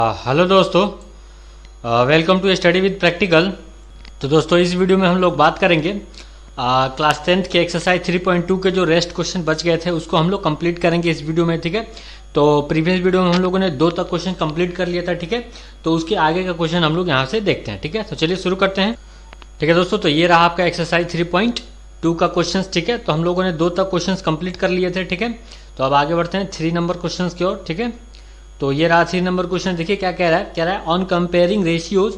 Hello दोस्तों, welcome to study with practical. तो दोस्तों इस वीडियो में हम लोग बात करेंगे क्लास 10th के एक्सरसाइज 3.2 के जो रेस्ट क्वेश्चन बच गए थे उसको हम लोग कंप्लीट करेंगे इस वीडियो में। ठीक है, तो प्रीवियस वीडियो में हम लोगों ने 2 तक क्वेश्चन कंप्लीट कर लिया था। ठीक है, तो उसके आगे का क्वेश्चन हम लोग यहाँ से देखते हैं। ठीक है, तो चलिए शुरू करते हैं। ठीक है दोस्तों, तो ये रहा आपका एक्सरसाइज 3.2 का क्वेश्चन। ठीक है, तो हम लोगों ने 2 तक क्वेश्चन कंप्लीट कर लिए थे। ठीक है, तो अब आगे बढ़ते हैं 3 नंबर क्वेश्चन की ओर। ठीक है, तो ये रहा 3 नंबर क्वेश्चन। देखिए क्या कह रहा है on comparing ratios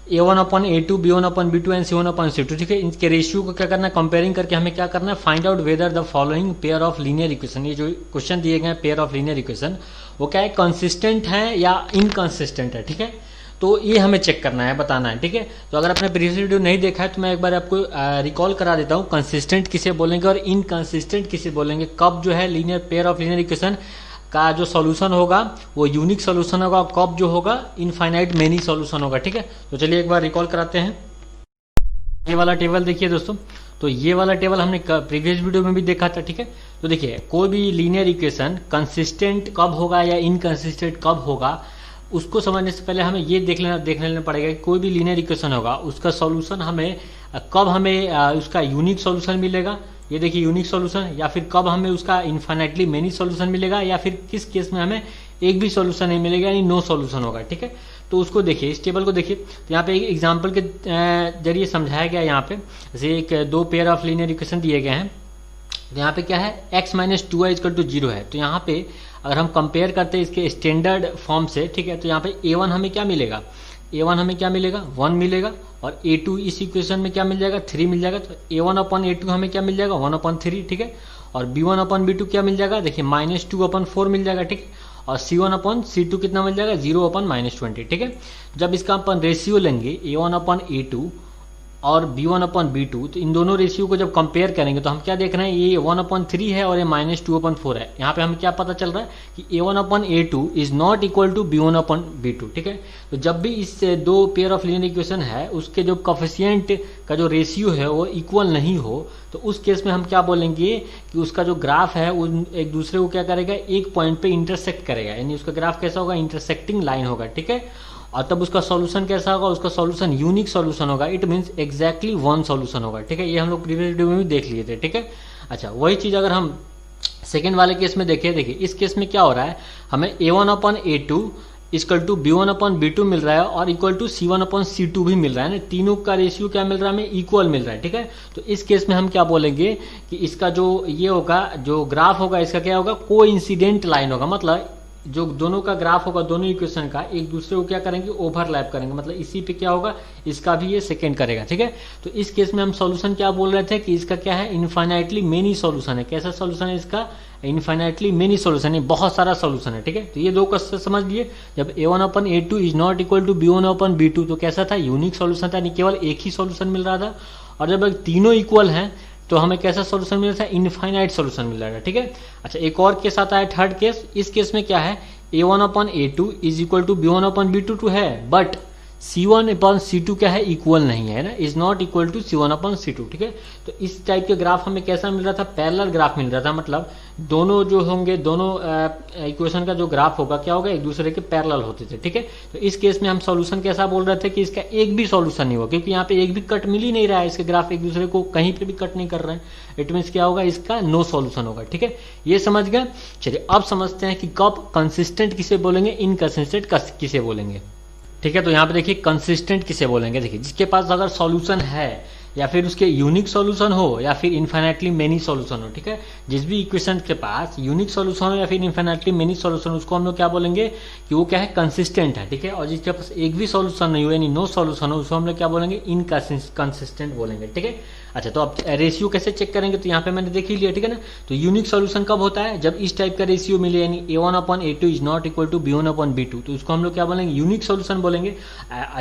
A1/A2 B1/B2 and C1/C2। ठीक है, इनके रेशियो को क्या करना है, कंपेयरिंग करके हमें क्या करना है, find out whether the following pair of linear equation. ये जो क्वेश्चन दिए गए पेयर ऑफ लीनियर इक्वेशन वो क्या है, कंसिस्टेंट है या इनकंसिस्टेंट है। ठीक है, तो ये हमें चेक करना है, बताना है। ठीक है, तो अगर आपने प्रीवियस वीडियो नहीं देखा है तो मैं एक बार आपको रिकॉल करा देता हूँ। कंसिस्टेंट किसे बोलेंगे और इनकंसिस्टेंट किसे बोलेंगे, कब जो है linear pair of linear equation का जो सॉल्यूशन होगा वो यूनिक सॉल्यूशन होगा, कब जो होगा इनफाइनाइट मेनी सॉल्यूशन होगा। ठीक है, तो चलिए एक बार रिकॉल कराते हैं। ये वाला टेबल देखिए दोस्तों, तो ये वाला टेबल हमने प्रीवियस वीडियो में भी देखा था। ठीक है, तो देखिए कोई भी लीनियर इक्वेशन कंसिस्टेंट कब होगा या इनकंसिस्टेंट कब होगा उसको समझने से पहले हमें ये देख लेना पड़ेगा कि कोई भी लीनियर इक्वेशन होगा उसका सॉल्यूशन हमें कब हमें उसका यूनिक सॉल्यूशन मिलेगा, ये देखिए यूनिक सॉल्यूशन, या फिर कब हमें उसका इनफाइनाइटली मेनी सॉल्यूशन मिलेगा, या फिर किस केस में हमें एक भी सॉल्यूशन नहीं मिलेगा यानी नो सॉल्यूशन होगा। ठीक है, तो उसको देखिए, इस टेबल को देखिए। तो यहाँ पे एक एग्जांपल के जरिए समझाया गया। यहाँ पे जैसे एक 2 पेयर ऑफ लीनियर इक्वेशन दिए गए हैं। तो यहाँ पे क्या है, x - 2y = 0 है। तो यहाँ पे अगर हम कंपेयर करते हैं इसके स्टैंडर्ड फॉर्म से, ठीक है, तो यहाँ पे A1 हमें क्या मिलेगा, A1 हमें क्या मिलेगा, 1 मिलेगा, और A2 इस इक्वेशन में क्या मिल जाएगा, 3 मिल जाएगा। तो A1/A2 हमें क्या मिल जाएगा, 1/3। ठीक है, और B1/B2 क्या मिल जाएगा, देखिए -2/4 मिल जाएगा। ठीक है, और C1/C2 कितना मिल जाएगा, 0/-20। ठीक है, जब इसका अपन रेशियो लेंगे A1/A2 और B1/B2, तो इन दोनों रेशियो को जब कंपेयर करेंगे तो हम क्या देख रहे हैं, ये 1/3 है और ये -2/4 है। यहाँ पे हमें क्या पता चल रहा है कि A1/A2 is not equal to B1/B2। ठीक है, तो जब भी इस 2 पेयर ऑफ लीनियर इक्वेशन है उसके जो कोफिशिएंट का जो रेशियो है वो इक्वल नहीं हो तो उस केस में हम क्या बोलेंगे कि उसका जो ग्राफ है वो एक दूसरे को क्या करेगा, एक पॉइंट पे इंटरसेक्ट करेगा, यानी उसका ग्राफ कैसा होगा, इंटरसेक्टिंग लाइन होगा। ठीक है, और तब उसका सॉल्यूशन कैसा होगा, उसका सॉल्यूशन यूनिक सॉल्यूशन होगा। इट मींस एग्जैक्टली 1 सॉल्यूशन होगा। ठीक है, ये हम लोग प्रीवियस वीडियो में भी देख लिए थे। ठीक है, अच्छा वही चीज अगर हम सेकेंड वाले केस में देखिए इस केस में क्या हो रहा है, हमें A1/A2 = B1/B2 मिल रहा है और इक्वल टू C1/C2 भी मिल रहा है ना, तीनों का रेशियो क्या मिल रहा है, हमें इक्वल मिल रहा है। ठीक है, तो इस केस में हम क्या बोलेंगे कि इसका जो ये होगा, जो ग्राफ होगा इसका क्या होगा, कोइंसिडेंट लाइन होगा। मतलब जो दोनों का ग्राफ होगा, दोनों इक्वेशन का एक दूसरे को क्या करेंगे, ओवरलैप करेंगे। मतलब इसी पे क्या होगा, इसका भी ये सेकंड करेगा। ठीक है, तो इस केस में हम सॉल्यूशन क्या बोल रहे थे कि इसका क्या है, इनफाइनाइटली मेनी सॉल्यूशन है। कैसा सॉल्यूशन है इसका, इनफाइनाइटली मेनी सॉल्यूशन है, बहुत सारा सॉल्यूशन है। ठीक है, तो ये 2 क्वेश्चन समझ लिए। जब A1/A2 is not equal to B1/B2 तो कैसा था, यूनिक सॉल्यूशन था, केवल एक ही सॉल्यूशन मिल रहा था। और जब तीनों इक्वल हैं तो हमें कैसा सॉल्यूशन मिल रहा था, इनफाइनाइट सॉल्यूशन मिल रहा है। ठीक है, अच्छा एक और केस आता है, थर्ड केस। इस केस में क्या है, A1/A2 is equal to B1/B2 तो है, बट C1/C2 क्या है, इक्वल नहीं है ना, is not equal to C1/C2। ठीक है, तो इस टाइप के ग्राफ हमें कैसा मिल रहा था, पैरेलल ग्राफ मिल रहा था। मतलब दोनों जो होंगे, दोनों इक्वेशन का जो ग्राफ होगा क्या होगा, एक दूसरे के पैरेलल होते थे। ठीक है, तो इस केस में हम सॉल्यूशन कैसा बोल रहे थे कि इसका एक भी सॉल्यूशन नहीं होगा, क्योंकि यहाँ पे एक भी कट मिल ही नहीं रहा है, इसके ग्राफ एक दूसरे को कहीं पे भी कट नहीं कर रहे हैं। इट मीन्स क्या होगा, इसका नो सॉल्यूशन होगा। ठीक है, ये समझ गए। चलिए अब समझते हैं कि कब कंसिस्टेंट किसे बोलेंगे, इनकंसिस्टेंट किसे बोलेंगे। ठीक है, तो यहाँ पे देखिए कंसिस्टेंट किसे बोलेंगे, देखिए जिसके पास अगर सॉल्यूशन है या फिर उसके यूनिक सॉल्यूशन हो या फिर इनफाइनाइटली मेनी सॉल्यूशन हो। ठीक है, जिस भी इक्वेशन के पास यूनिक सॉल्यूशन हो या फिर इनफाइनाइटली मेनी सॉल्यूशन हो उसको हम लोग क्या बोलेंगे कि वो क्या है, कंसिस्टेंट है। ठीक है, और जिसके पास एक भी सॉल्यूशन नहीं हो यानी नो सॉल्यूशन हो उसको हम लोग क्या बोलेंगे, इनकंसिस्टेंट बोलेंगे। ठीक है, अच्छा तो अब रेशियो कैसे चेक करेंगे, तो यहाँ पे मैंने देख ही लिया। ठीक है ना, तो यूनिक सॉल्यूशन कब होता है, जब इस टाइप का रेशियो मिले, यानी A1/A2 is not equal to B1/B2 तो उसको हम लोग क्या बोलेंगे, यूनिक सॉल्यूशन बोलेंगे।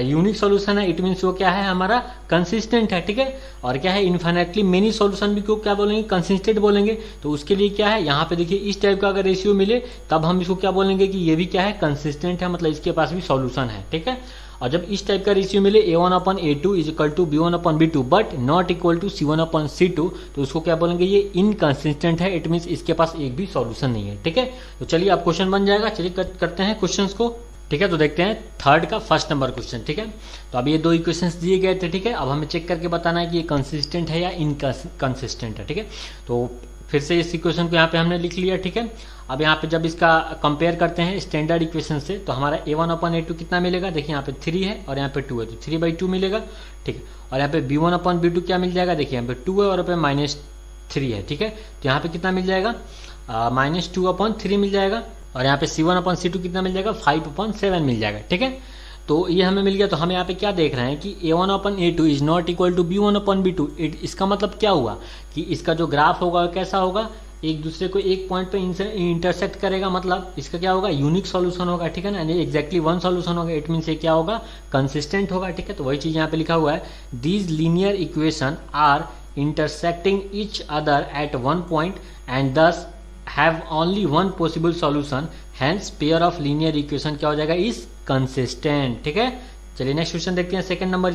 यूनिक सॉल्यूशन है, इट मीन्स वो क्या है, हमारा कंसिस्टेंट है। ठीक है, और क्या है, इनफाइनाइटली मेनी सॉल्यूशन भी क्यों क्या बोलेंगे, कंसिस्टेंट बोलेंगे। तो उसके लिए क्या है, यहाँ पे देखिए इस टाइप का अगर रेशियो मिले तब हम इसको क्या बोलेंगे कि ये भी क्या है, कंसिस्टेंट है, मतलब इसके पास भी सॉल्यूशन है। ठीक है, और जब इस टाइप का रेशियो मिले A1/A2 is equal to B1/B2 but not equal to C1/C2 तो उसको क्या बोलेंगे, ये इनकंसिस्टेंट है। इट मीन्स इसके पास एक भी सॉल्यूशन नहीं है। ठीक है, तो चलिए अब क्वेश्चन बन जाएगा। चलिए करते हैं क्वेश्चंस को। ठीक है, तो देखते हैं थर्ड का फर्स्ट नंबर क्वेश्चन। ठीक है, तो अब ये दो इक्वेशंस दिए गए थे। ठीक है, अब हमें चेक करके बताना है कि ये कंसिस्टेंट है या इनकंसिस्टेंट है। ठीक है, तो फिर से इस इक्वेशन को यहाँ पे हमने लिख लिया। ठीक है, अब यहाँ पे जब इसका कंपेयर करते हैं स्टैंडर्ड इक्वेशन से तो हमारा a1/a2 कितना मिलेगा, देखिए यहाँ पे 3 है और यहाँ पे 2 है, तो 3/2 मिलेगा। ठीक है, और यहाँ पे b1/b2 क्या मिल जाएगा, देखिए यहाँ पे 2 है और यहाँ पे -3 है। ठीक है, तो यहाँ पे कितना मिल जाएगा, -2/3 मिल जाएगा। और यहाँ पे c1/c2 कितना मिल जाएगा, 5/7 मिल जाएगा। ठीक है, तो ये हमें मिल गया। तो हम यहाँ पे क्या देख रहे हैं कि a1/a2 is not equal to b1/b2। इसका मतलब क्या हुआ कि इसका जो ग्राफ होगा कैसा होगा, एक दूसरे को एक पॉइंट पे इंटरसेक्ट करेगा, मतलब इसका क्या होगा, यूनिक सॉल्यूशन होगा। ठीक है ना, एग्जैक्टली वन सॉल्यूशन होगा, इट मीन्स ये क्या होगा, कंसिस्टेंट होगा। ठीक है, तो वही चीज यहाँ पे लिखा हुआ है, these linear equation are intersecting each other at one point and thus have only one possible solution, hence pair of linear equation क्या हो जाएगा, इज कंसिस्टेंट। ठीक है, चलिए नेक्स्ट क्वेश्चन देखते हैं, सेकंड नंबर।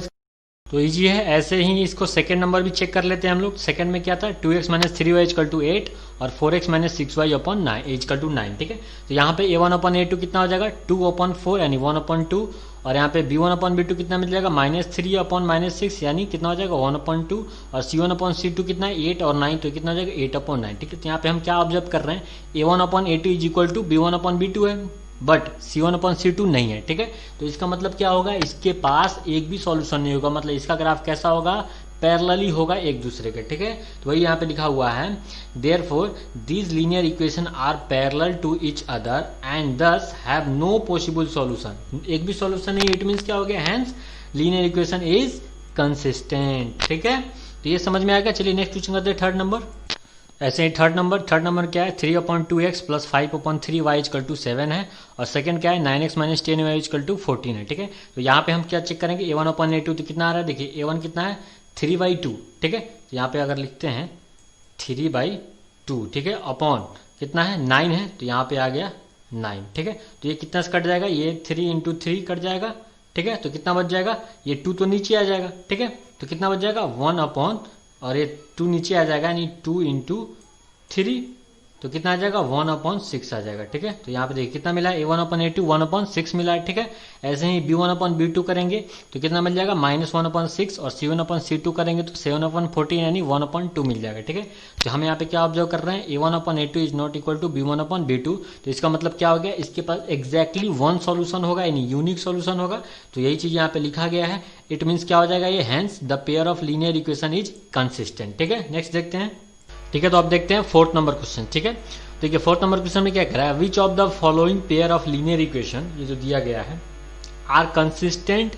तो इजी है, ऐसे ही इसको सेकंड नंबर भी चेक कर लेते हैं हम लोग। सेकंड में क्या था, 2x - 3y = 8 और 4x - 6y/9 = 9। ठीक है, तो यहाँ पे a1/a2 कितना हो जाएगा, 2/4 यानी 1/2, और यहाँ पे b1/b2 कितना मिल जाएगा, -3/6 यानी कितना हो जाएगा, 1/2, और c1/c2 कितना है, 8 और 9, तो कितना हो जाएगा, 8/9। ठीक है, तो यहाँ पे हम क्या ऑब्जर्व कर रहे हैं, a1/a2 = b1/b2 है, बट c1/c2 नहीं है। ठीक है, तो इसका मतलब क्या होगा, इसके पास एक भी सॉल्यूशन नहीं होगा, मतलब इसका ग्राफ कैसा होगा, पैरेलली होगा एक दूसरे के। ठीक है, तो वही यहाँ पे लिखा हुआ है, therefore these linear equation are parallel to each other and thus have no possible solution. एक भी सॉल्यूशन नहीं, इट मीन्स क्या हो गया, hence linear equation is consistent. ठीक है, तो ये समझ में आएगा। चलिए नेक्स्ट क्वेश्चन करते हैं, थर्ड नंबर। ऐसे ही थर्ड नंबर क्या है, 3/2x + 5/3y = 7 है, और सेकंड क्या है, 9x - 10y = 14 है। ठीक है, तो यहाँ पे हम क्या चेक करेंगे, a1/a2 तो कितना आ रहा है, देखिए a1 कितना है, 3/2। ठीक है, तो यहाँ पे अगर लिखते हैं 3/2, ठीक है, अपॉन कितना है, 9 है, तो यहाँ पे आ गया 9। ठीक है, तो ये कितना से कट जाएगा, ये 3 × 3 कट जाएगा। ठीक है, तो कितना बच जाएगा, ये 2 तो नीचे आ जाएगा। ठीक है, तो कितना बच जाएगा, 1/, और ये 2 नीचे आ जाएगा यानी 2 × 3, तो कितना आ जाएगा, 1/6 आ जाएगा। ठीक है, तो यहाँ पे देखिए कितना मिला है, a1/a2 1/6 मिला है। ठीक है, ऐसे ही b1/b2 करेंगे तो कितना मिल जाएगा, -1/6, और c1/c2 करेंगे तो 7/14 यानी 1/2 मिल जाएगा। ठीक है, तो हम यहाँ पे क्या ऑब्जर्व कर रहे हैं, a1/a2 is not equal to b1/b2, तो इसका मतलब क्या हो गया, इसके पास एग्जैक्टली वन सॉल्यूशन होगा यानी यूनिक सॉल्यूशन होगा। तो यही चीज यहाँ पे लिखा गया है, इट मीन्स क्या हो जाएगा, ये hence the pair of linear equation is consistent. ठीक है, नेक्स्ट देखते हैं। ठीक है, तो अब देखते हैं फोर्थ नंबर क्वेश्चन। ठीक है, तो देखिए फोर्थ नंबर क्वेश्चन में क्या कह रहा है, which of the following pair of linear equation, ये जो दिया गया है, आर कंसिस्टेंट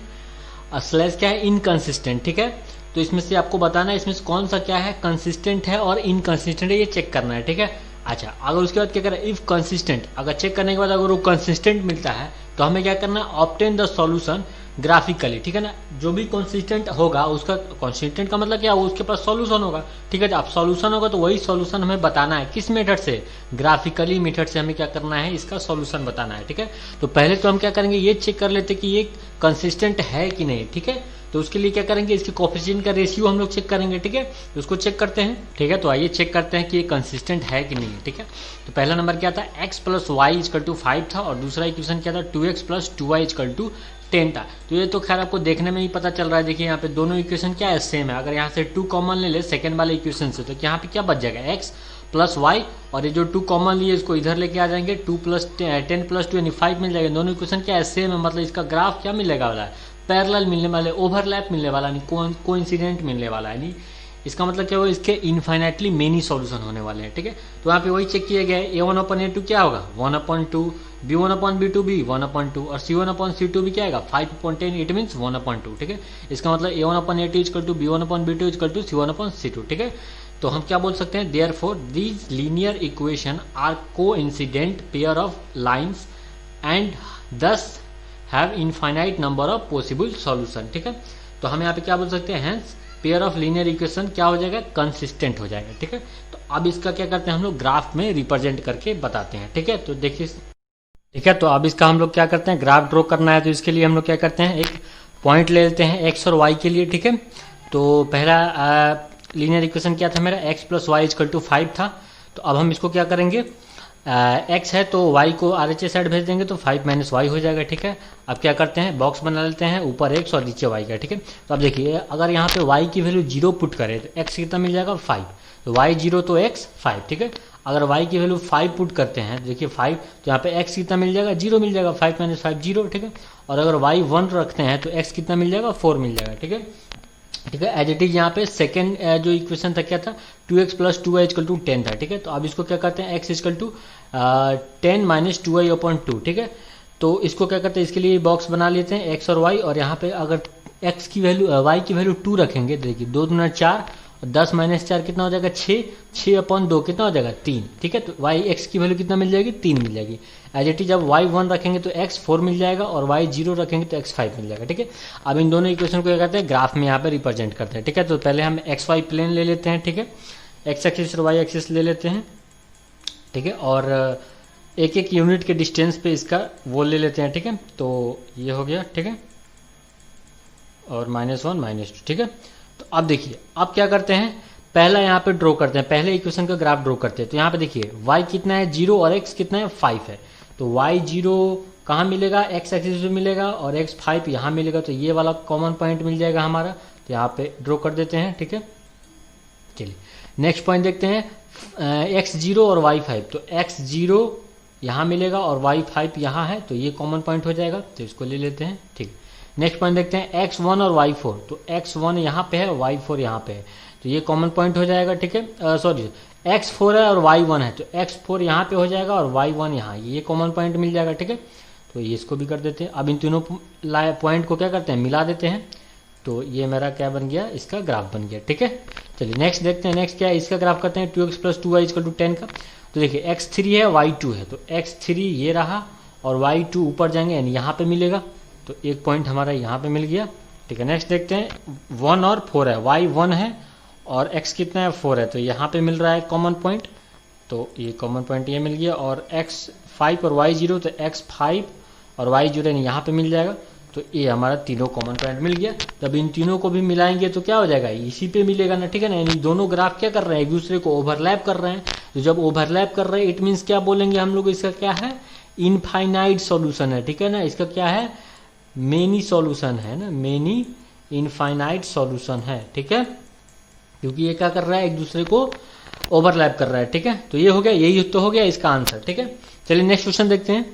/ क्या है, इनकंसिस्टेंट। ठीक है, तो इसमें से आपको बताना है इसमें से कौन सा क्या है, कंसिस्टेंट है और इनकंसिस्टेंट है, ये चेक करना है। ठीक है, अच्छा, अगर उसके बाद क्या करें, इफ कंसिस्टेंट, अगर चेक करने के बाद अगर वो कंसिस्टेंट मिलता है तो हमें क्या करना है, ऑब्टेन द सॉल्यूशन ग्राफिकली। ठीक है ना, जो भी कंसिस्टेंट होगा उसका, कंसिस्टेंट का मतलब क्या होगा, उसके पास सॉल्यूशन होगा। ठीक है, अब सॉल्यूशन होगा तो वही सॉल्यूशन हमें बताना है, किस मेथड से, ग्राफिकली मेथड से हमें क्या करना है, इसका सॉल्यूशन बताना है। ठीक है, तो पहले तो हम क्या करेंगे, ये चेक कर लेते कि ये कंसिस्टेंट है कि नहीं। ठीक है, तो उसके लिए क्या करेंगे, इसके कोफिशिएंट का रेशियो हम लोग चेक करेंगे। ठीक है, तो उसको चेक करते हैं। ठीक है, तो आइए चेक करते हैं कि ये कंसिस्टेंट है कि नहीं है। ठीक है, तो पहला नंबर क्या था, x + y = 5 था, और दूसरा इक्वेशन क्या था, 2x + 2y = 10 था। तो ये तो खैर आपको देखने में ही पता चल रहा है। देखिए यहाँ पे दोनों इक्वेशन क्या है, सेम है। अगर यहाँ से 2 कॉमन ले ले सेकंड वाले इक्वेशन से, तो यहाँ पे क्या बच जाएगा, x + y, और ये जो 2 कॉमन लिए इसको इधर लेके आ जाएंगे, 2 + 10 + 2 यानी 5 मिल जाएगा। दोनों इक्वेशन क्या है, सेम है, मतलब इसका ग्राफ क्या मिलेगा वाला है, पैरेलल मिलने वाले, ओवरलैप मिलने वाला नहीं, कोइंसिडेंट मिलने वाला है नहीं। इसका मतलब क्या होगा, इसके इनफाइनाइटली मेनी सॉल्यूशन होने वाले हैं। ठीक है, तो यहाँ पे वही चेक किया गया है, a1/a2 क्या होगा, 1/2, b1/b2 भी 1/2, और c1/c2 भी क्या आएगा, 5/10, इट मीन्स 1/2। ठीक है, इसका मतलब a1/a2 = b1/b2 = c1/c2। ठीक है, तो हम क्या बोल सकते हैं, therefore these linear equation are coincident pair of lines and thus have infinite number of possible solution. ठीक है, तो हम यहाँ पे क्या बोल सकते हैं, hence pair of linear equation क्या हो जाएगा, कंसिस्टेंट हो जाएगा। ठीक है, तो अब इसका क्या करते हैं हम लोग, ग्राफ में रिप्रेजेंट करके बताते हैं। ठीक है, तो देखिए, ठीक है, तो अब इसका हम लोग क्या करते हैं, ग्राफ ड्रॉ करना है। तो इसके लिए हम लोग क्या करते हैं, एक पॉइंट ले लेते हैं x और y के लिए। ठीक है, तो पहला लीनियर इक्वेशन क्या था मेरा, x + y = 5 था। तो अब हम इसको क्या करेंगे, एक्स है तो वाई को RHS साइड भेज देंगे तो 5 माइनस वाई हो जाएगा, ठीक है। अब क्या करते हैं, बॉक्स बना लेते हैं, ऊपर एक्स और नीचे वाई का, ठीक है। तो अब देखिए अगर यहाँ पे वाई की वैल्यू 0 पुट करें तो एक्स कितना मिल जाएगा 5, तो वाई 0 तो एक्स 5, ठीक है। अगर वाई की वैल्यू 5 पुट करते हैं तो देखिए 5, तो यहाँ पे एक्स कितना मिल जाएगा 0 मिल जाएगा, 5 माइनस 5 0, ठीक है। और अगर वाई 1 रखते हैं तो एक्स कितना मिल जाएगा 4 मिल जाएगा, ठीक है। ठीक है, एज इट इज यहाँ पे सेकंड जो इक्वेशन था क्या था, 2x plus 2y equal to 10 था, ठीक है। तो अब इसको क्या करते हैं, x equal to 10 minus 2y upon 2, ठीक है। तो इसको क्या करते हैं, इसके लिए बॉक्स बना लेते हैं x और y, और यहाँ पे अगर x की वैल्यू y की वैल्यू 2 रखेंगे, देखिए 2 दूना 4, 10 माइनस 4 कितना हो जाएगा 6, 6 अपॉन 2 कितना हो जाएगा 3, ठीक है। तो y x की वैल्यू कितना मिल जाएगी 3 मिल जाएगी। एज इट इज जब y 1 रखेंगे तो x 4 मिल जाएगा और y 0 रखेंगे तो x 5 मिल जाएगा, ठीक है। अब इन दोनों इक्वेशन को क्या करते हैं, ग्राफ में यहाँ पे रिप्रेजेंट करते हैं, ठीक है। तो पहले हम एक्स वाई प्लेन ले लेते हैं, ठीक है, एक्स एक्सिस और वाई एक्सिस ले लेते हैं, ठीक है। और एक एक यूनिट के डिस्टेंस पे इसका वो ले लेते हैं, ठीक है। तो ये हो गया, ठीक है, और -1 -2, ठीक है। तो अब देखिए अब क्या करते हैं, पहला यहाँ पे ड्रॉ करते हैं, पहले इक्वेशन का ग्राफ ड्रॉ करते हैं। तो यहाँ पे देखिए y कितना है 0 और x कितना है 5 है, तो y 0 कहाँ मिलेगा, x एक्सिस पे मिलेगा और x 5 यहाँ मिलेगा, तो ये वाला कॉमन पॉइंट मिल जाएगा हमारा। तो यहाँ पे ड्रॉ कर देते हैं, ठीक है। चलिए नेक्स्ट पॉइंट देखते हैं, x 0 और y 5, तो x 0 यहाँ मिलेगा और y 5 यहाँ है, तो ये कॉमन पॉइंट हो जाएगा, तो इसको ले लेते हैं, ठीक। नेक्स्ट पॉइंट देखते हैं x 1 और y 4, तो x 1 यहाँ पे है, y 4 यहाँ पे है, तो ये कॉमन पॉइंट हो जाएगा, ठीक है। सॉरी x 4 है और y 1 है, तो x 4 यहाँ पे हो जाएगा और y 1 यहाँ, ये कॉमन पॉइंट मिल जाएगा, ठीक है। तो ये इसको भी कर देते हैं। अब इन तीनों पॉइंट को क्या करते हैं, मिला देते हैं, तो ये मेरा क्या बन गया, इसका ग्राफ बन गया, ठीक है। चलिए नेक्स्ट देखते हैं, नेक्स्ट क्या है, इसका ग्राफ करते हैं 2x plus 2y equal to 10 का। तो देखिए x3 है y2 है, तो x3 ये रहा और y2 ऊपर जाएंगे यानी यहाँ पे मिलेगा, तो एक पॉइंट हमारा यहाँ पे मिल गया, ठीक है। नेक्स्ट देखते हैं 1 और 4 है, y 1 है और x कितना है 4 है, तो यहाँ पे मिल रहा है कॉमन पॉइंट, तो ये कॉमन पॉइंट ये मिल गया। और x 5 और y 0, तो x 5 और y 0 यहाँ पे मिल जाएगा, तो ये हमारा तीनों कॉमन पॉइंट मिल गया। तब इन तीनों को भी मिलाएंगे तो क्या हो जाएगा, इसी पे मिलेगा ना, ठीक है ना। यानी दोनों ग्राफ क्या कर रहे हैं, एक दूसरे को ओवरलैप कर रहे हैं, तो जब ओवरलैप कर रहे हैं इट मीन्स क्या बोलेंगे हम लोग, इसका क्या है इनफाइनाइट सॉल्यूशन है, ठीक है ना। इसका क्या है मेनी सॉल्यूशन है ना, मेनी इनफाइनाइट सॉल्यूशन है, ठीक है, क्योंकि ये क्या कर रहा है एक दूसरे को ओवरलैप कर रहा है, ठीक है। तो ये हो गया, यही तो हो गया इसका आंसर, ठीक है। चलिए नेक्स्ट क्वेश्चन देखते हैं,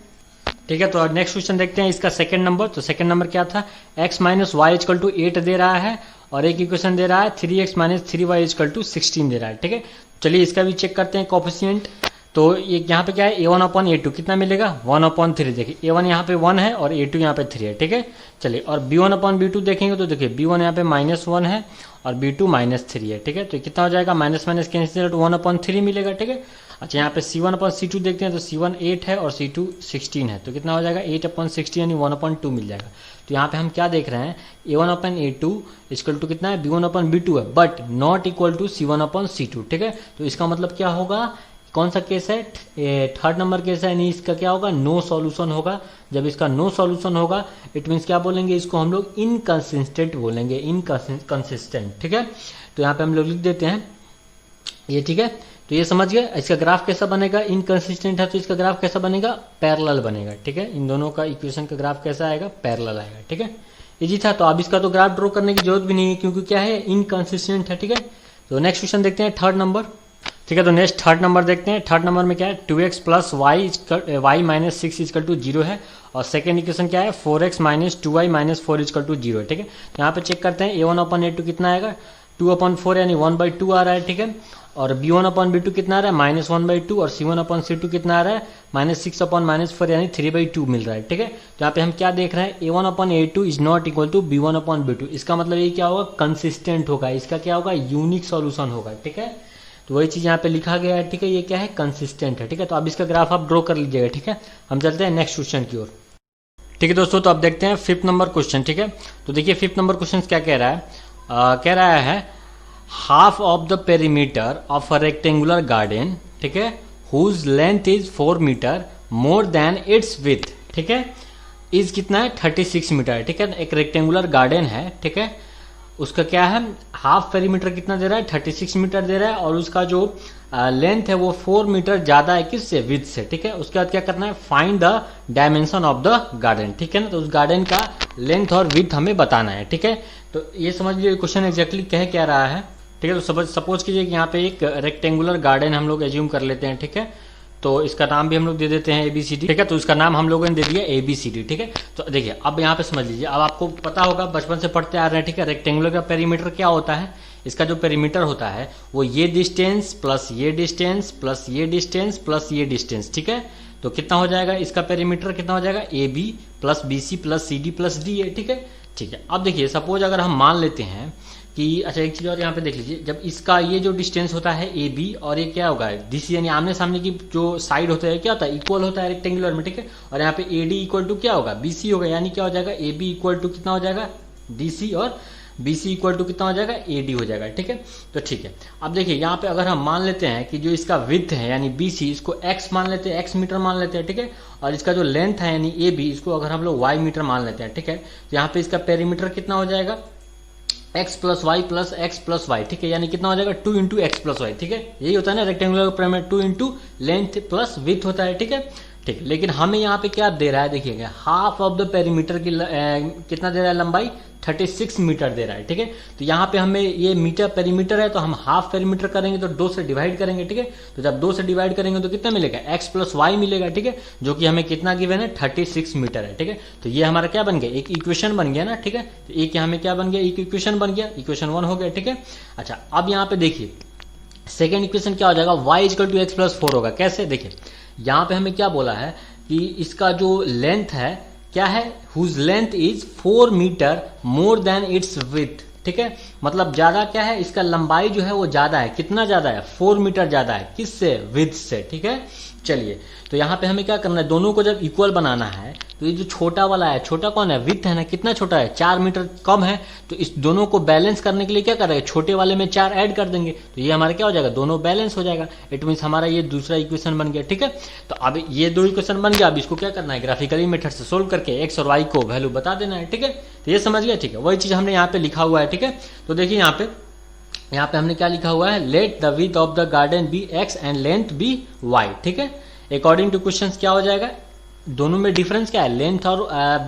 ठीक है। तो नेक्स्ट क्वेश्चन देखते हैं इसका सेकंड नंबर। तो सेकंड नंबर क्या था, x minus Y equal to 8 दे रहा है और एक इक्वेशन दे रहा है 3x minus 3y equal to 16 दे रहा है, ठीक है। चलिए इसका भी चेक करते हैं कोफिशिएंट। तो ये यहाँ पे क्या है a1 अपॉन a2 कितना मिलेगा 1 अपॉन 3, देखिए a1 यहाँ पे 1 है और a2 यहाँ पे 3 है, ठीक है। चलिए और b1 अपॉन b2 देखेंगे तो देखिए b1 यहाँ पे -1 है और b2 -3 है, ठीक है। तो कितना हो जाएगा माइनस माइनस कैंसिल, 1 अपॉन 3 मिलेगा, ठीक है। अच्छा यहाँ पे c1 अपॉन c2 देखते हैं तो c1 8 है और c2 16 है, तो कितना हो जाएगा 8 अपॉन 16 यानी 1 अपॉन 2 मिल जाएगा। तो यहाँ पे हम क्या देख रहे हैं a1 upon a2 equal to कितना है b1 अपॉन b2 है, but not equal to c1 upon c2, ठीक है। तो इसका मतलब क्या होगा, कौन सा केस है, थर्ड नंबर केस है, यानी इसका क्या होगा नो सॉल्यूशन होगा। जब इसका नो सॉल्यूशन होगा इट मीन्स क्या बोलेंगे, इसको हम लोग इनकंसिस्टेंट बोलेंगे, इनकंसिस्टेंट, ठीक है। तो यहाँ पे हम लोग लिख देते हैं ये, ठीक है। तो ये समझ गए, इसका ग्राफ कैसा बनेगा, इनकंसिस्टेंट है तो इसका ग्राफ कैसा बनेगा, पैरेलल बनेगा, ठीक है। इन दोनों का इक्वेशन का ग्राफ कैसा आएगा, पैरेलल आएगा, ठीक है। इजी था, तो अब इसका तो ग्राफ ड्रॉ करने की जरूरत भी नहीं है क्योंकि क्या है इनकंसिस्टेंट है, ठीक है। तो नेक्स्ट क्वेश्चन देखते हैं थर्ड नंबर, ठीक है। तो नेक्स्ट थर्ड नंबर देखते हैं। थर्ड नंबर में क्या है 2x plus Y minus 6 equal to 0 है और सेकेंड इक्वेशन क्या है 4x minus 2y minus 4 equal to 0 है, ठीक है। तो यहाँ पे चेक करते हैं a1 अपॉन a2 कितना आएगा 2 अपॉन 4 यानी 1/2 आ रहा है, ठीक है। और b1 अपॉन b2 कितना आ रहा है -1/2 और c1 अपॉन c2 कितना आ रहा है -6 अपॉन -4 यानी 3/2 मिल रहा है, ठीक है। तो यहाँ पे हम क्या देख रहे हैं a1 upon a2 is not equal to b1 upon b2, इसका मतलब ये क्या होगा कंसिस्टेंट होगा, इसका क्या होगा यूनिक सॉल्यूशन होगा, ठीक है। तो वही चीज यहाँ पे लिखा गया है, ठीक है, ये क्या है कंसिस्टेंट है, ठीक है। तो अब इसका ग्राफ आप ड्रॉ कर लीजिएगा, ठीक है। हम चलते हैं नेक्स्ट क्वेश्चन की ओर, ठीक है दोस्तों। तो अब देखते हैं फिफ्थ नंबर क्वेश्चन, ठीक है। तो देखिए फिफ्थ नंबर क्वेश्चन क्या कह रहा है, कह रहा है half of the perimeter of a rectangular garden, ठीक है, whose length is 4 metre more than its width, ठीक है, इज कितना है 36 मीटर, ठीक है। एक रेक्टेंगुलर गार्डन है, ठीक है, उसका क्या है, हाफ पेरीमीटर कितना दे रहा है, 36 मीटर दे रहा है, और उसका जो लेंथ है वो 4 मीटर ज्यादा है किससे, विड्थ से, ठीक है। उसके बाद क्या करना है, find the dimension of the garden, ठीक है ना। तो उस गार्डन का लेंथ और विड्थ हमें बताना है, ठीक है। तो ये समझ लीजिए क्वेश्चन एग्जैक्टली कह क्या रहा है, ठीक है। तो सपोज कीजिए कि यहाँ पे एक रेक्टेंगुलर गार्डन हम लोग एज्यूम कर लेते हैं, ठीक है। तो इसका नाम भी हम लोग दे देते हैं ABCD, ठीक है। तो उसका नाम हम लोगों ने दे दिया ABCD, ठीक है। तो देखिए अब यहाँ पे समझ लीजिए, अब आपको पता होगा, बचपन से पढ़ते आ रहे हैं, ठीक है। रेक्टेंगुलर का पेरीमीटर क्या होता है, इसका जो पेरीमीटर होता है वो ये डिस्टेंस प्लस ये डिस्टेंस प्लस ये डिस्टेंस प्लस ये डिस्टेंस, ठीक है। तो कितना हो जाएगा, इसका पेरीमीटर कितना हो जाएगा, AB plus BC plus CD plus DA, ठीक है। ठीक है, अब देखिए सपोज अगर हम मान लेते हैं कि, अच्छा एक चीज और यहाँ पे देख लीजिए, जब इसका ये जो डिस्टेंस होता है AB और ये क्या होगा DC, यानी आमने सामने की जो साइड होता है क्या होता है, इक्वल होता है रेक्टेंगुलर में, ठीक है। और यहाँ पे AD इक्वल टू क्या होगा, BC होगा, यानी क्या हो जाएगा, AB इक्वल टू कितना हो जाएगा, DC, और BC इक्वल टू कितना हो जाएगा, AD हो जाएगा, ठीक है। तो ठीक है, अब देखिए यहाँ पे अगर हम मान लेते हैं कि जो इसका विड्थ है यानी BC, इसको x मान लेते हैं, x मीटर मान लेते हैं, ठीक है। और इसका जो लेंथ है यानी AB, इसको अगर हम लोग y मीटर मान लेते हैं, ठीक है। तो यहाँ पे इसका पेरीमीटर कितना हो जाएगा, x plus Y plus X plus Y, ठीक है। यानी कितना हो जाएगा, 2 इंटू एक्स प्लस वाई, ठीक है। यही होता है ना rectangular pyramid, 2 into length plus width होता है, ठीक है। ठीक है, लेकिन हमें यहाँ पे क्या दे रहा है, देखिएगा हाफ ऑफ द पेरीमीटर की कितना दे रहा है, लंबाई 36 मीटर दे रहा है, ठीक है। तो यहाँ पे हमें ये मीटर पेरीमीटर है, तो हम हाफ पेरीमीटर करेंगे तो 2 से डिवाइड करेंगे, ठीक है। तो जब 2 से डिवाइड करेंगे तो कितना मिलेगा, x प्लस वाई मिलेगा, ठीक है। जो कि हमें कितना गिवन है, 36 मीटर है, ठीक है। तो ये हमारा क्या बन गया, एक इक्वेशन बन गया ना, ठीक है। तो एक यहाँ में क्या बन गया, एक इक्वेशन बन गया, इक्वेशन 1 हो गया, ठीक है। अच्छा अब यहाँ पे देखिए सेकेंड इक्वेशन क्या हो जाएगा, y equal to X plus 4 होगा। कैसे, देखिए यहाँ पे हमें क्या बोला है कि इसका जो लेंथ है क्या है, whose length is 4 metre more than its width, ठीक है। मतलब ज्यादा क्या है, इसका लंबाई जो है वो ज्यादा है, कितना ज्यादा है, 4 मीटर ज्यादा है, किससे, विड्थ से, ठीक है। चलिए तो यहाँ पे हमें क्या करना है, दोनों को जब इक्वल बनाना है तो ये जो छोटा वाला है, छोटा कौन है, विड्थ है ना, कितना छोटा है, 4 मीटर कम है। तो इस दोनों को बैलेंस करने के लिए क्या करेंगे, छोटे वाले में 4 ऐड कर देंगे, तो ये हमारा क्या हो जाएगा, दोनों बैलेंस हो जाएगा। इट मीन्स हमारा ये दूसरा इक्वेशन बन गया, ठीक है। तो अब ये 2 इक्वेशन बन गया, अब इसको क्या करना है, ग्राफिकली मेथड से सोल्व करके एक्स और वाई को वैल्यू बता देना है, ठीक है। तो ये समझ गया, ठीक है। वही चीज हमने यहाँ पे लिखा हुआ है, ठीक है। तो देखिए यहाँ पे हमने क्या लिखा हुआ है, let the width of the garden be X and length be Y, ठीक है। अकॉर्डिंग टू क्वेश्चंस क्या हो जाएगा, दोनों में डिफरेंस क्या है, लेंथ और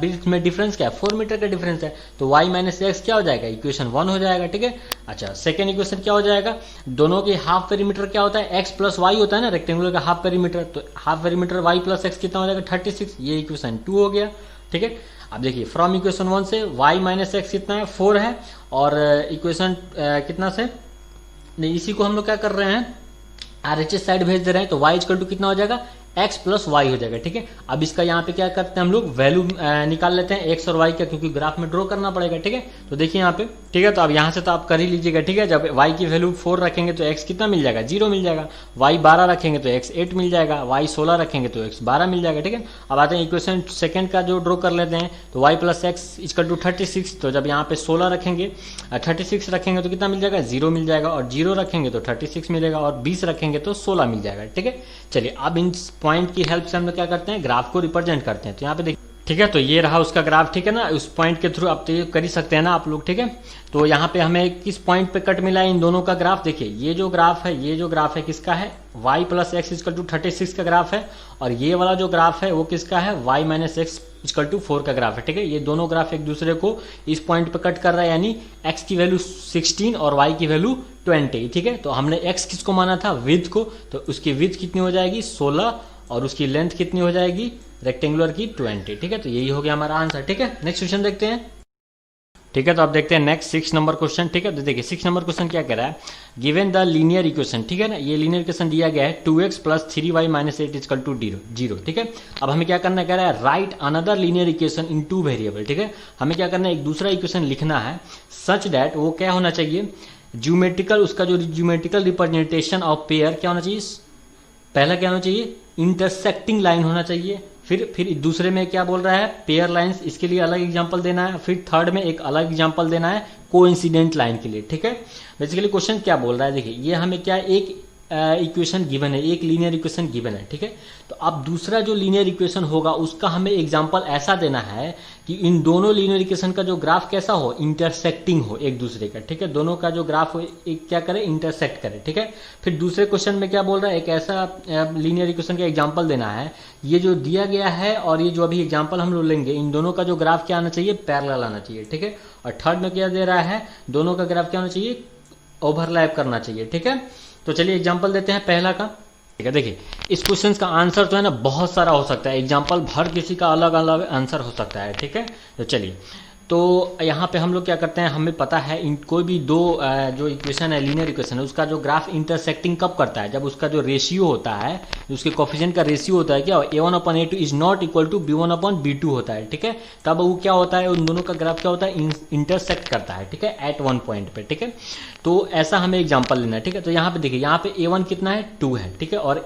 विड्थ में डिफरेंस क्या है, 4 मीटर का डिफरेंस है। तो y माइनस एक्स क्या हो जाएगा, इक्वेशन 1 हो जाएगा, ठीक है। अच्छा सेकंड इक्वेशन क्या हो जाएगा, दोनों के हाफ पेरीमीटर क्या होता है, x प्लस वाई होता है ना रेक्टेंगुलर का हाफ पेरीमीटर। तो half perimeter y plus x कितना हो जाएगा, 36, ये इक्वेशन 2 हो गया, ठीक है। अब देखिए फ्रॉम इक्वेशन 1 से y माइनस एक्स कितना है, 4 है, और इक्वेशन कितना से, नहीं इसी को हम लोग क्या कर रहे हैं, RHS साइड भेज दे रहे हैं। तो y इक्वल टू कितना हो जाएगा, x प्लस वाई हो जाएगा, ठीक है। अब इसका यहाँ पे क्या करते हैं हम लोग, वैल्यू निकाल लेते हैं x और y का, क्योंकि ग्राफ में ड्रॉ करना पड़ेगा, ठीक है। तो देखिए यहाँ पे, ठीक है। तो अब यहाँ से तो आप कर ही लीजिएगा, ठीक है। जब y की वैल्यू 4 रखेंगे तो x कितना मिल जाएगा, 0 मिल जाएगा। y 12 रखेंगे तो x 8 मिल जाएगा, y 16 रखेंगे तो x 12 मिल जाएगा, ठीक है। अब आते हैं इक्वेशन सेकंड का जो ड्रॉ कर लेते हैं, तो y plus X equal to 36। तो जब यहाँ पे 16 रखेंगे 36 रखेंगे तो कितना मिल जाएगा, 0 मिल जाएगा, और 0 रखेंगे तो 36 मिलेगा, और 20 रखेंगे तो 16 मिल जाएगा, ठीक है। चलिए अब इन पॉइंट की हेल्प से हम लोग क्या करते हैं, ग्राफ को रिप्रेजेंट करते हैं। तो यहाँ पे देखिए, ठीक है। तो ये रहा उसका ग्राफ, ठीक है ना। उस पॉइंट के थ्रू आप तो कर ही सकते हैं ना आप लोग, ठीक है। तो यहाँ पे हमें किस पॉइंट पे कट मिला है इन दोनों का ग्राफ, देखिए ये जो ग्राफ है किसका है, y plus X equal to 36 का ग्राफ है, और ये वाला जो ग्राफ है वो किसका है, y minus X equal to 4 का ग्राफ है, ठीक है। ये दोनों ग्राफ एक दूसरे को इस पॉइंट पे कट कर रहा है, यानी x की वैल्यू 16 और y की वैल्यू 20, ठीक है। तो हमने x किसको माना था, विड्थ को, तो उसकी विड्थ कितनी हो जाएगी, 16, और उसकी लेंथ कितनी हो जाएगी रेक्टेंगुलर की, 20, ठीक है। तो यही हो गया हमारा आंसर, ठीक है। नेक्स्ट क्वेश्चन देखते हैं, ठीक है। तो अब देखते हैं नेक्स्ट 6 नंबर क्वेश्चन, ठीक है। तो देखिए 6 नंबर क्वेश्चन क्या कह रहा है, गिवन द लीनियर इक्वेशन, ठीक है ना। ये लीनियर इक्वेशन दिया गया है 2x plus 3y minus 8 equal to 0, ठीक है। अब हमें क्या करना है, कह रहा है right another linear equation in 2 variable, ठीक है। हमें क्या करना है, एक दूसरा इक्वेशन लिखना है सच दैट वो क्या होना चाहिए, ज्योमेट्रिकल, उसका जो ज्योमेट्रिकल रिप्रेजेंटेशन ऑफ पेयर क्या होना चाहिए, पहला क्या होना चाहिए, इंटरसेक्टिंग लाइन होना चाहिए। फिर दूसरे में क्या बोल रहा है, पेयर लाइंस, इसके लिए अलग एग्जांपल देना है। फिर थर्ड में एक अलग एग्जांपल देना है कोइंसिडेंट लाइन के लिए, ठीक है। बेसिकली क्वेश्चन क्या बोल रहा है, देखिए ये हमें क्या एक इक्वेशन गिवन है, एक लीनियर इक्वेशन गिवन है, ठीक है। तो अब दूसरा जो लीनियर इक्वेशन होगा उसका हमें एग्जांपल ऐसा देना है कि इन दोनों लीनियर इक्वेशन का जो ग्राफ कैसा हो, इंटरसेक्टिंग हो एक दूसरे का, ठीक है। दोनों का जो ग्राफ हो एक क्या करे, इंटरसेक्ट करे, ठीक है। फिर दूसरे क्वेश्चन में क्या बोल रहा है, एक ऐसा लीनियर इक्वेशन का एग्जाम्पल देना है, ये जो दिया गया है और ये जो अभी एग्जाम्पल हम लोग लेंगे, इन दोनों का जो ग्राफ क्या आना चाहिए, पैरेलल आना चाहिए, ठीक है। और थर्ड में क्या दे रहा है, दोनों का ग्राफ क्या होना चाहिए, ओवरलैप करना चाहिए, ठीक है। तो चलिए एग्जांपल देते हैं पहला का, ठीक है। देखिए इस क्वेश्चन का आंसर तो है ना बहुत सारा हो सकता है, एग्जांपल हर किसी का अलग अलग आंसर हो सकता है, ठीक है। तो चलिए, तो यहाँ पे हम लोग क्या करते हैं, हमें पता है इन कोई भी दो जो इक्वेशन है, लीनियर इक्वेशन है, उसका जो ग्राफ इंटरसेक्टिंग कब करता है, जब उसका जो रेशियो होता है, उसके कोफिशिएंट का रेशियो होता है क्या, a1/a2 is not equal to b1/b2 होता है, ठीक है। तब वो क्या होता है, उन दोनों का ग्राफ क्या होता है, इंटरसेक्ट करता है, ठीक है, एट वन पॉइंट पे, ठीक है। तो ऐसा हमें एग्जाम्पल लेना है, ठीक है। तो यहाँ पे देखिए, यहाँ पे a1 कितना है, 2 है, ठीक है, और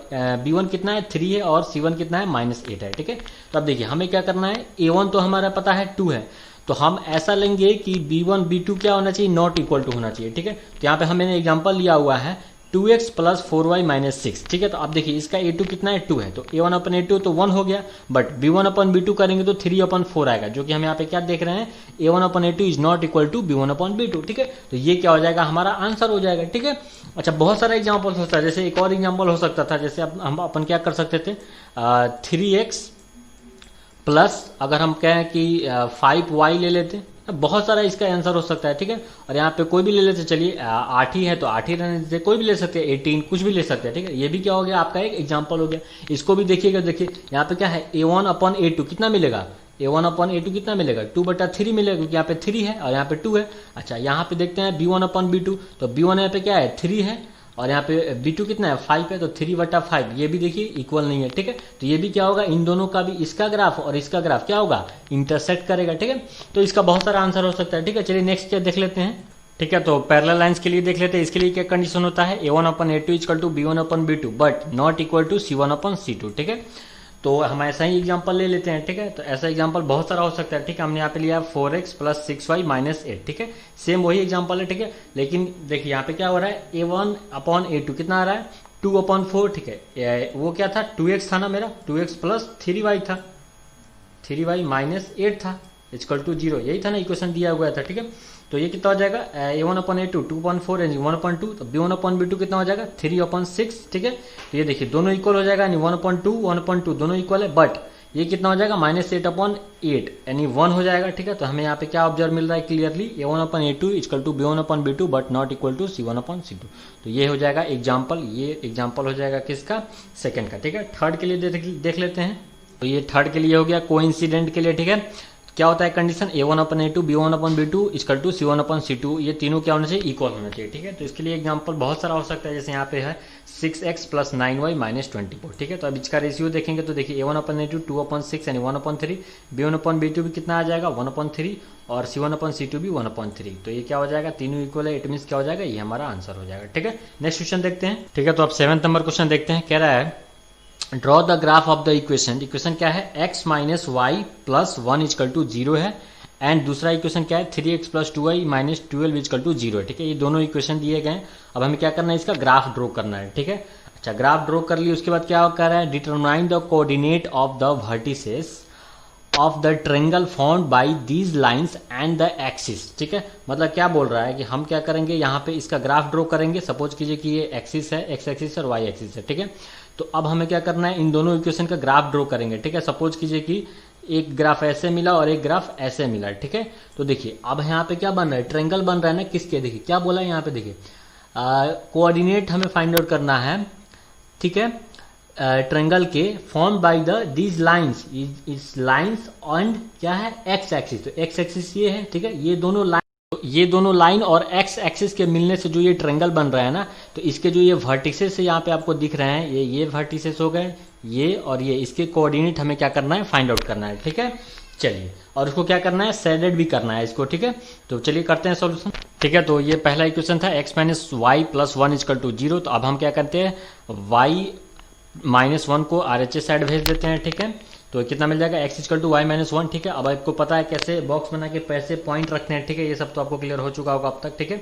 b1 कितना है, 3 है, और c1 कितना है, -8 है, ठीक है। तो अब देखिए हमें क्या करना है, a1 तो हमारा पता है 2 है, तो हम ऐसा लेंगे कि b1 b2 क्या होना चाहिए, नॉट इक्वल टू होना चाहिए, ठीक है। तो यहाँ पे हमने एग्जांपल लिया हुआ है 2x + 4y - 6, ठीक है। तो अब देखिए इसका a2 कितना है, 2 है, तो a1/a2 तो 1 हो गया, बट b1/b2 करेंगे तो 3/4 आएगा, जो कि हम यहाँ पे क्या देख रहे हैं, a1/a2 is not equal to b1/b2, ठीक है। तो ये क्या हो जाएगा, हमारा आंसर हो जाएगा, ठीक है। अच्छा, बहुत सारा एग्जाम्पल हो सकता है, जैसे एक और एग्जाम्पल हो सकता था, जैसे हम अपन क्या कर सकते थे, 3x प्लस अगर हम कहें कि 5y ले लेते, बहुत सारा इसका आंसर हो सकता है, ठीक है। और यहाँ पे कोई भी ले लेते, चलिए 8 ही है तो 8 ही रहने दीजिए, कोई भी ले सकते हैं, 18 कुछ भी ले सकते हैं, ठीक है। ये भी क्या हो गया, आपका एक एग्जांपल हो गया। इसको भी देखिएगा, देखिए यहाँ पे क्या है, a1/a2 कितना मिलेगा, a1/a2 कितना मिलेगा, 2/3 मिलेगा, क्योंकि यहाँ पे 3 है और यहाँ पे 2 है। अच्छा, यहाँ पे देखते हैं b1/b2, तो b1 यहाँ पे क्या है, 3 है, और यहाँ पे b2 कितना है, 5 है, तो 3/5, ये भी देखिए इक्वल नहीं है, ठीक है। तो ये भी क्या होगा, इन दोनों का भी, इसका ग्राफ और इसका ग्राफ क्या होगा, इंटरसेक्ट करेगा, ठीक है। तो इसका बहुत सारा आंसर हो सकता है, ठीक है। चलिए नेक्स्ट क्या देख लेते हैं, ठीक है। तो पैरेलल लाइंस के लिए देख लेते हैं, इसके लिए क्या कंडीशन होता है, a1/a2 equal to b1/b2 but not equal to c1/c2, ठीक है। तो हम ऐसा ही एग्जांपल ले लेते हैं, ठीक है। तो ऐसा एग्जांपल बहुत सारा हो सकता है, ठीक है। हमने यहाँ पे लिया 4x + 6y - 8, ठीक है। सेम वही एग्जांपल है, ठीक है। लेकिन देखिए यहाँ पे क्या हो रहा है, a1/a2 कितना आ रहा है, 2/4, ठीक है। वो क्या था, 2x था ना मेरा, 2x + 3y था, 3y - 8 था, इक्वल टू 0, यही था ना इक्वेशन दिया हुआ था, ठीक है। तो ये कितना हो जाएगा, a1/a2 2/4 यानी 1/2, तो b1/b2 कितना हो जाएगा, 3/6, ठीक है। तो ये देखिए दोनों इक्वल हो जाएगा, यानी 1/2 1/2 दोनों इक्वल है, बट ये कितना हो जाएगा, -8/8 यानी 1 हो जाएगा, ठीक है। तो हमें यहाँ पे क्या ऑब्जर्व मिल रहा है clearly, a1/a2 equal to b1/b2 but not equal to c1/c2। तो ये हो जाएगा एग्जाम्पल, ये एग्जाम्पल हो जाएगा किसका, सेकंड का, ठीक है। थर्ड के लिए देख लेते हैं। तो ये थर्ड के लिए हो गया, कोइंसिडेंट के लिए, ठीक है। क्या होता है condition, a1/a2 b1/b2 equal to c1/c2, ये तीनों क्या होना चाहिए, इक्वल होना चाहिए, ठीक है। तो इसके लिए एग्जांपल बहुत सारा हो सकता है, जैसे यहाँ पे है 6x + 9y - 24, ठीक है। तो अब इसका रेशियो देखेंगे तो देखिए a1/a2 2/6 यानी 1/3, b1/b2 भी कितना आ जाएगा, 1/3, और c1/c2 भी 1/3। तो ये क्या हो जाएगा, तीनों इक्वल है, इट मीन्स क्या हो जाएगा, ये हमारा आंसर हो जाएगा, ठीक है। नेक्स्ट क्वेश्चन देखते हैं, ठीक है। तो अब 7th नंबर क्वेश्चन देखते हैं, कह रहा है draw the graph of the equation. Equation क्या है, x - y + 1 इक्वल टू 0 है, एंड दूसरा इक्वेशन क्या है, 3x + 2y - 12 इक्वल टू 0 है, ठीक है। ये दोनों इक्वेशन दिए गए। अब हमें क्या करना है, इसका ग्राफ ड्रॉ करना है, ठीक है। अच्छा, ग्राफ ड्रॉ कर लिए, उसके बाद क्या कर रहा है, determine the coordinate of the vertices of the triangle formed by these lines and the axis, ठीक है। मतलब क्या बोल रहा है कि हम क्या करेंगे, यहाँ पे इसका ग्राफ ड्रॉ करेंगे। सपोज कीजिए कि ये एक्सिस है, एक्स एक्सिस और वाई एक्सिस है, ठीक है। तो अब हमें क्या करना है, इन दोनों इक्वेशन का ग्राफ ड्रॉ करेंगे, ठीक है। सपोज कीजिए कि एक ग्राफ ऐसे मिला और एक ग्राफ ऐसे मिला, ठीक है। तो देखिए अब यहाँ पे क्या बन रहा है, ट्रेंगल बन रहा है ना, किसके, देखिए क्या बोला है यहाँ पे, देखिए कोऑर्डिनेट हमें फाइंड आउट करना है, ठीक है, ट्रेंगल के form by the these lines, इस लाइंस एंड क्या है, एक्स एक्सिस। तो एक्स एक्सिस ये है, ठीक है। ये दोनों लाइन और एक्स एक्सिस के मिलने से जो ये ट्रेंगल बन रहा है ना, तो इसके जो ये वर्टिसेस यहाँ पे आपको दिख रहे हैं, ये वर्टिसेस हो गए, ये और ये, इसके कोऑर्डिनेट हमें क्या करना है, फाइंड आउट करना है, ठीक है। चलिए, और उसको क्या करना है, शेडेड भी करना है इसको, ठीक है। तो चलिए करते हैं सॉल्यूशन, ठीक है। तो ये पहला इक्वेशन था x - y + 1 इक्वल टू 0। तो अब हम क्या करते हैं, y -1 को RHS साइड भेज देते हैं, ठीक है। तो कितना मिल जाएगा, x = y - 1, ठीक है। अब आपको पता है कैसे बॉक्स बना के पैसे पॉइंट रखते हैं, ठीक है। ये सब तो आपको क्लियर हो चुका होगा अब तक, ठीक है।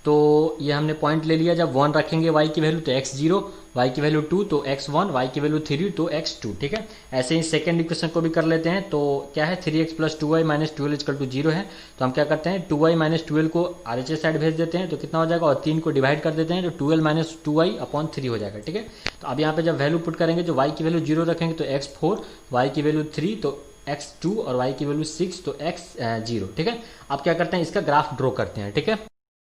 तो ये हमने पॉइंट ले लिया, जब 1 रखेंगे y की वैल्यू तो x 0, y की वैल्यू 2 तो x 1, y की वैल्यू 3 तो x 2। ठीक है, ऐसे ही सेकंड इक्वेशन को भी कर लेते हैं। तो क्या है 3x plus 2y minus 12 equal to 0 है, तो हम क्या करते हैं 2y माइनस 12 को RHS साइड भेज देते हैं तो कितना हो जाएगा, और 3 को डिवाइड कर देते हैं तो 12 माइनस 2y अपॉन 3 हो जाएगा। ठीक है, तो अब यहाँ पे जब वैल्यू पुट करेंगे जो y की वैल्यू 0 रखेंगे तो x 4, y की वैल्यू 3 तो x 2 और y की वैल्यू 6 तो x 0। ठीक है, अब क्या करते हैं इसका ग्राफ ड्रॉ करते हैं। ठीक है,